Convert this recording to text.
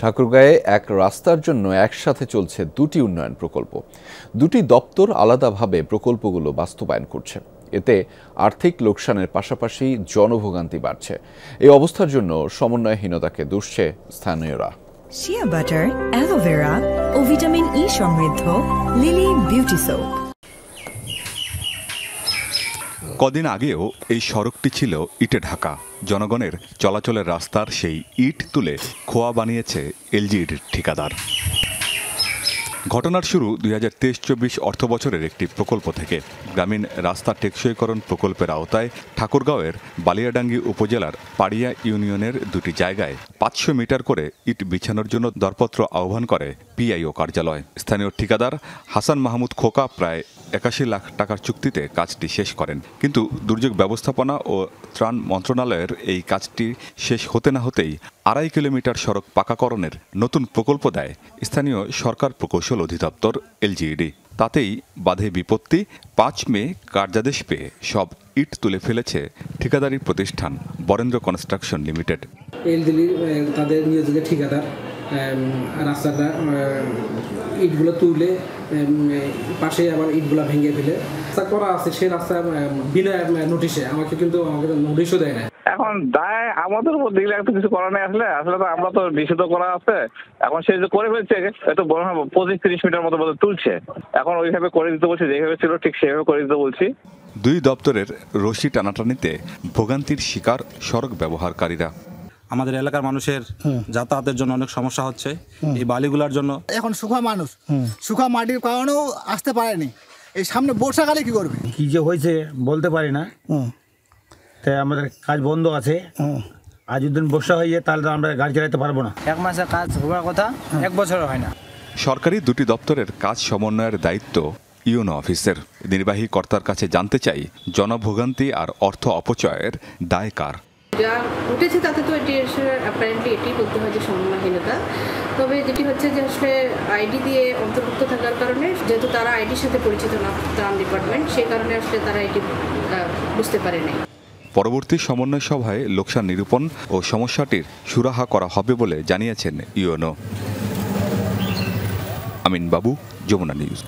ঠাকুরগাঁয়ে এক রাস্তার জন্য একসাথে চলছে দুটি উন্নয়ন প্রকল্প। দুটি দপ্তর আলাদাভাবে প্রকল্পগুলো বাস্তবায়ন করছে। এতে আর্থিক লোকসানের পাশাপাশি জনভোগান্তি বাড়ছে। এই অবস্থার জন্য সমন্বয়হীনতাকে দুষছে স্থানীয়রা। শিয়া বাটার, অ্যালোভেরা ও ভিটামিন ই সমৃদ্ধ লিলি বিউটি সোপ। কদিন আগেও এই সড়কটি ছিল ইটে ঢাকা। জনগণের চলাচলের রাস্তার সেই ইট তুলে খোয়া বানিয়েছে এলজিইডির ঠিকাদার। ঘটনার শুরু 2023-24 অর্থবছরের একটি প্রকল্প থেকে। গ্রামীণ রাস্তা টেকসইকরণ প্রকল্পের আওতায় ঠাকুরগাঁওয়ের বালিয়াডাঙ্গি উপজেলার পাড়িয়া ইউনিয়নের দুটি জায়গায় 500 মিটার করে ইট বিছানোর জন্য দরপত্র আহ্বান করে পিআইও কার্যালয়। স্থানীয় ঠিকাদার হাসান মাহমুদ খোকা প্রায় 81 লাখ টাকার চুক্তিতে কাজটি শেষ করেন। কিন্তু দুর্যোগ ব্যবস্থাপনা ও ত্রাণ মন্ত্রণালয়ের এই কাজটি শেষ হতে না হতেই 2.5 কিলোমিটার সড়ক পাকাকরণের নতুন প্রকল্প দেয় স্থানীয় সরকার প্রকৌশল অধিদপ্তর এলজিইডি। তাতেই বাধে বিপত্তি। 5 মে কার্যাদেশ পেয়ে সব ইট তুলে ফেলেছে ঠিকাদারি প্রতিষ্ঠান বরেন্দ্র কনস্ট্রাকশন লিমিটেড। এলজিইডি তাদের নিয়োজিত ঠিকাদার রাস্তাটা ইটগুলো তুলে পাশে আবার ইটগুলো ভেঙে ফেলে রাস্তা করা আছে। সেই রাস্তা বিনা নোটিশে আমাকে নোটিশও দেয় না। এখন দায় আমাদের উপর দিলে একটু কিছু করা নেই। আসলে তো আমরা তো নিষিদ্ধ করা আছে। এখন সে যে করে ফেলছে একটু বড় 25-30 মিটার মতো তুলছে। এখন ওইভাবে করে দিতে বলছি, যেভাবে ছিল ঠিক সেভাবে করে দিতে বলছি। দুই দপ্তরের রশি টানাটানিতে ভোগান্তির শিকার সড়ক ব্যবহারকারীরা। আমাদের এলাকার মানুষের যাতায়াতের জন্য অনেক সমস্যা হচ্ছে এই বালিগুলার জন্য। এখন শুখা মানুষ শুখা মাটির কারণেও আসতে পারেনি। এই সামনে বর্ষাকালে কি করবে, কি যে হয়েছে বলতে পারি না। তাই আমাদের কাজ বন্ধ আছে। আজ যদি বর্ষা হয়ে যায় তাহলে আমরা গাড়ি চালাতে পারবো না। 1 মাসে কাজ হওয়ার কথা 1 বছর হয় না। সরকারি দুটি দপ্তরের কাজ সমন্বয়ের দায়িত্ব ইউনো অফিসের। নির্বাহী কর্তার কাছে জানতে চাই জনভোগান্তি আর অর্থ অপচয়ের দায় কার। যা উঠেছে তাতে তো এটি অ্যাপারেন্টলি এটি বলতে হয় যে সমন্বয়হীনতা। তবে যেটি হচ্ছে যে আসলে আইডি দিয়ে অন্তর্ভুক্ত থাকার কারণে, যেহেতু তারা আইডির সাথে পরিচিত না ত্রাণ ডিপার্টমেন্ট, সেই কারণে আসলে তারা এটি বুঝতে পারে নাই। পরবর্তী সমন্বয় সভায় লোকসান নিরূপণ ও সমস্যাটির সুরাহা করা হবে বলে জানিয়েছেন ইউনো। আমিন বাবু, যমুনা নিউজ।